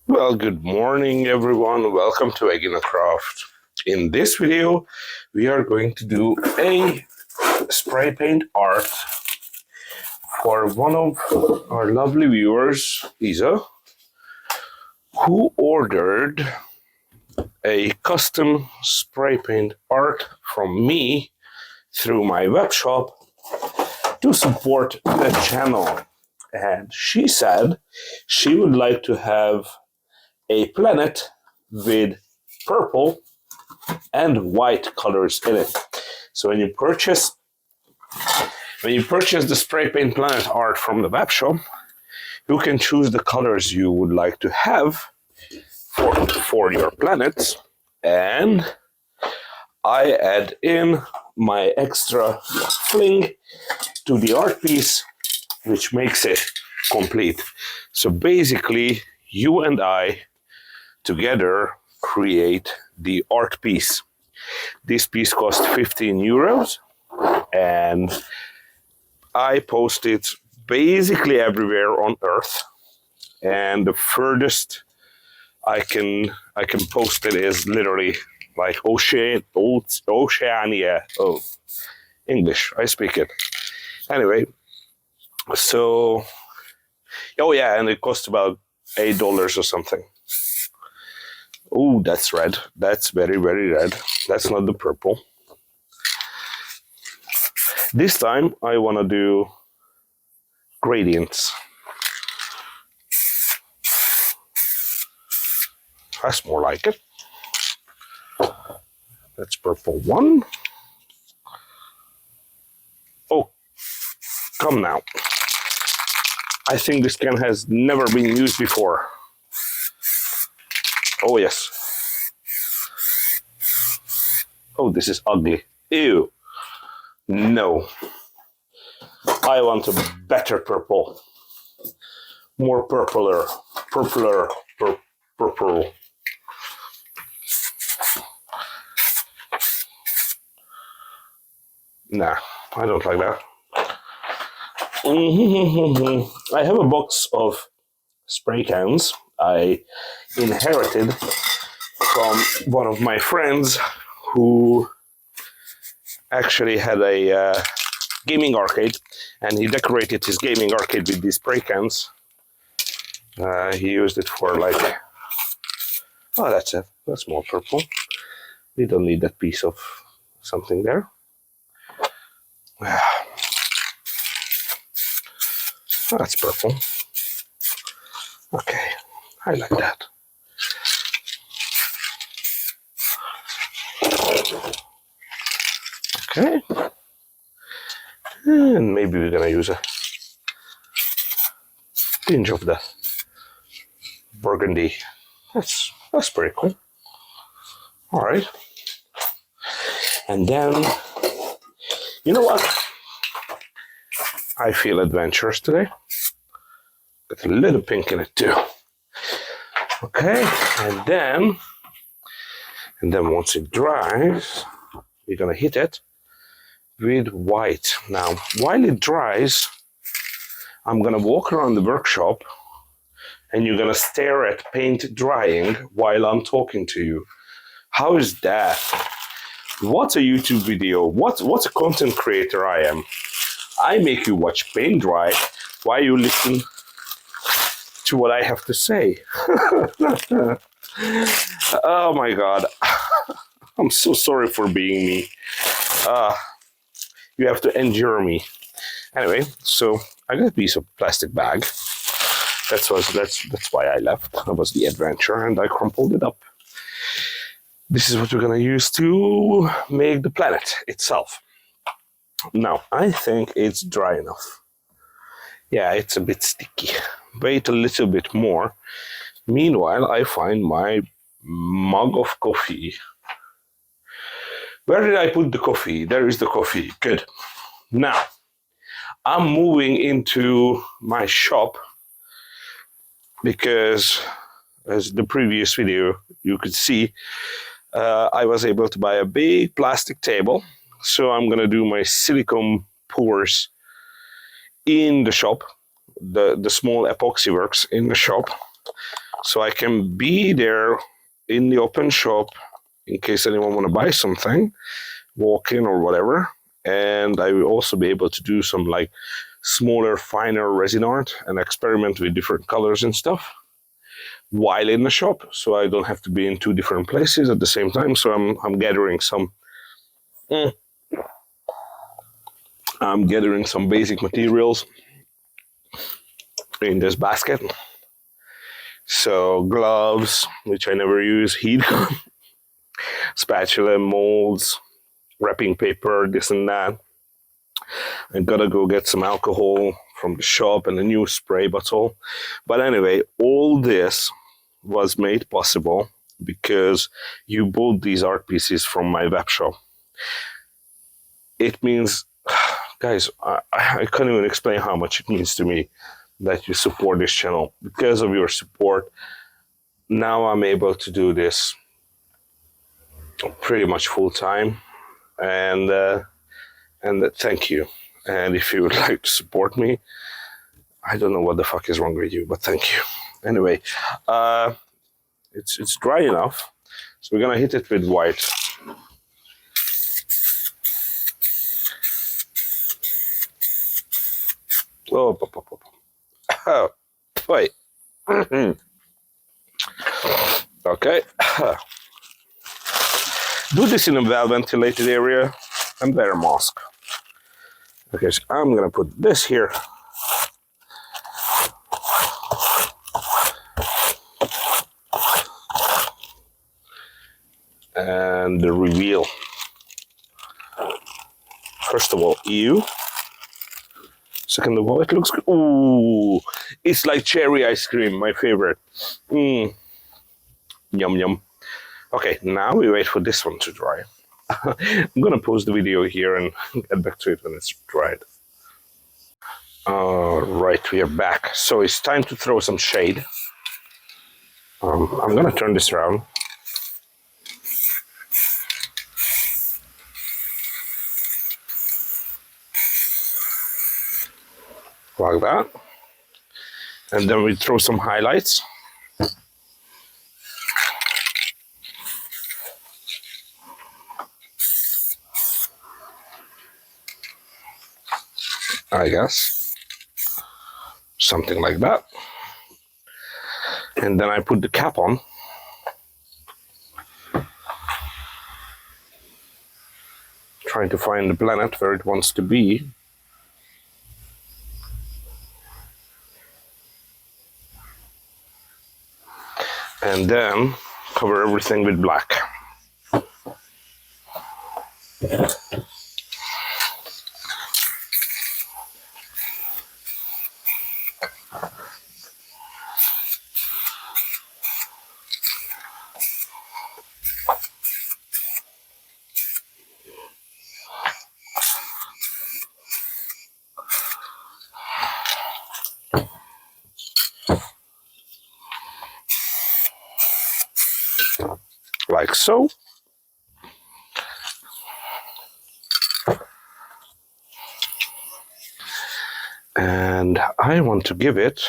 Well, good morning, everyone. Welcome to Aegina Craft. In this video, we are going to do a spray paint art for one of our lovely viewers, Isa, who ordered a custom spray paint art from me through my web shop to support the channel. And she said she would like to have a planet with purple and white colors in it. So when you purchase the spray paint planet art from the web shop, you can choose the colors you would like to have for your planets, and I add in my extra fling to the art piece, which makes it complete. So basically, you and I together create the art piece. This piece cost 15 euros, and I post it basically everywhere on Earth. And the furthest I can post it is literally like Oceania. Oh, English, I speak it. Anyway, so yeah, and it costs about $8 or something. Oh, that's red. That's very, very red. That's not the purple. This time I want to do gradients. That's more like it. That's purple one. Oh, come now. I think this can has never been used before. Oh, yes. Oh, this is ugly. Ew. No. I want a better purple. More purple. Nah, I don't like that. I have a box of spray cans I inherited from one of my friends who actually had a gaming arcade, and he decorated his gaming arcade with these spray cans. He used it for like, oh, that's it. That's more purple. We don't need that piece of something there. That's purple. Okay, I like that. Okay. And maybe we're gonna use a tinge of the burgundy. That's pretty cool. All right. And then, you know what? I feel adventurous today. Got a little pink in it too. Okay, and then once it dries, we're gonna hit it with white. Now, while it dries, I'm gonna walk around the workshop and you're gonna stare at paint drying while I'm talking to you. How is that? What's a YouTube video? What's a content creator I am? I make you watch paint dry while you listen to what I have to say. Oh my God. I'm so sorry for being me. You have to endure me. Anyway, so I got a piece of plastic bag. That's why I left. That was the adventure, and I crumpled it up. This is what we're gonna use to make the planet itself. Now, I think it's dry enough. Yeah, it's a bit sticky. Wait a little bit more. Meanwhile, I find my mug of coffee. Where did I put the coffee? There is the coffee. Good. Now, I'm moving into my shop because, as the previous video you could see, I was able to buy a big plastic table. So I'm going to do my silicone pours in the shop, the small epoxy works in the shop. So I can be there in the open shop in case anyone want to buy something, walk in or whatever. And I will also be able to do some like smaller, finer resin art and experiment with different colors and stuff while in the shop. So I don't have to be in two different places at the same time. So I'm gathering some basic materials in this basket. So gloves, which I never use, heat gun, spatula, molds, wrapping paper, this and that. I gotta go get some alcohol from the shop and a new spray bottle. But anyway, all this was made possible because you bought these art pieces from my web shop. It means, guys, I can't even explain how much it means to me that you support this channel. Because of your support, now I'm able to do this pretty much full time, and thank you. And if you would like to support me, I don't know what the fuck is wrong with you, but thank you. Anyway, it's dry enough, so we're gonna hit it with white. Oh, oh, wait. Okay. Do this in a well-ventilated area and wear a mask. Okay, so I'm gonna put this here. And the reveal. First of all, you. Second of all, it looks good. Ooh, it's like cherry ice cream, my favorite. Yum, yum. Okay, now we wait for this one to dry. I'm gonna pause the video here and get back to it when it's dried. All right, we are back. So it's time to throw some shade. I'm gonna turn this around. Like that. And then we throw some highlights. I guess. Something like that. And then I put the cap on. Trying to find the planet where it wants to be. And then cover everything with black. Like so. And I want to give it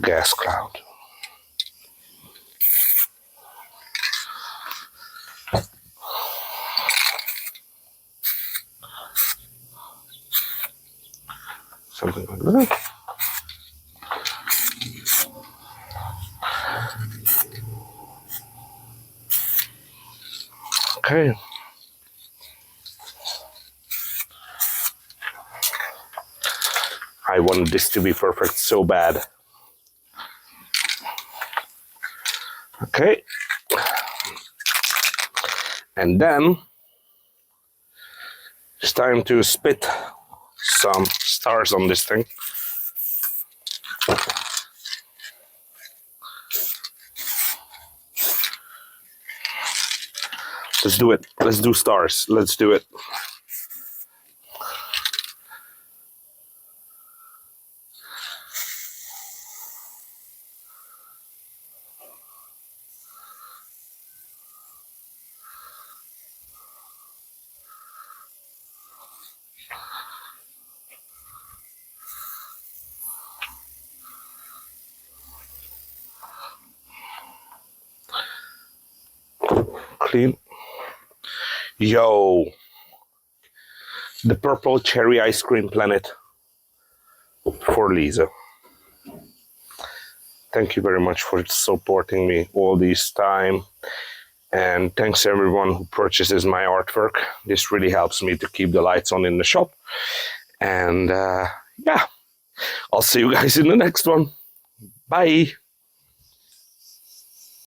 gas cloud. Something like that. Okay. I want this to be perfect so bad. Okay. And then it's time to spit some stars on this thing. Let's do it. Let's do stars. Let's do it. clean. Yo, the purple cherry ice cream planet for Lisa. Thank you very much for supporting me all this time. And thanks everyone who purchases my artwork. This really helps me to keep the lights on in the shop. And yeah, I'll see you guys in the next one. Bye.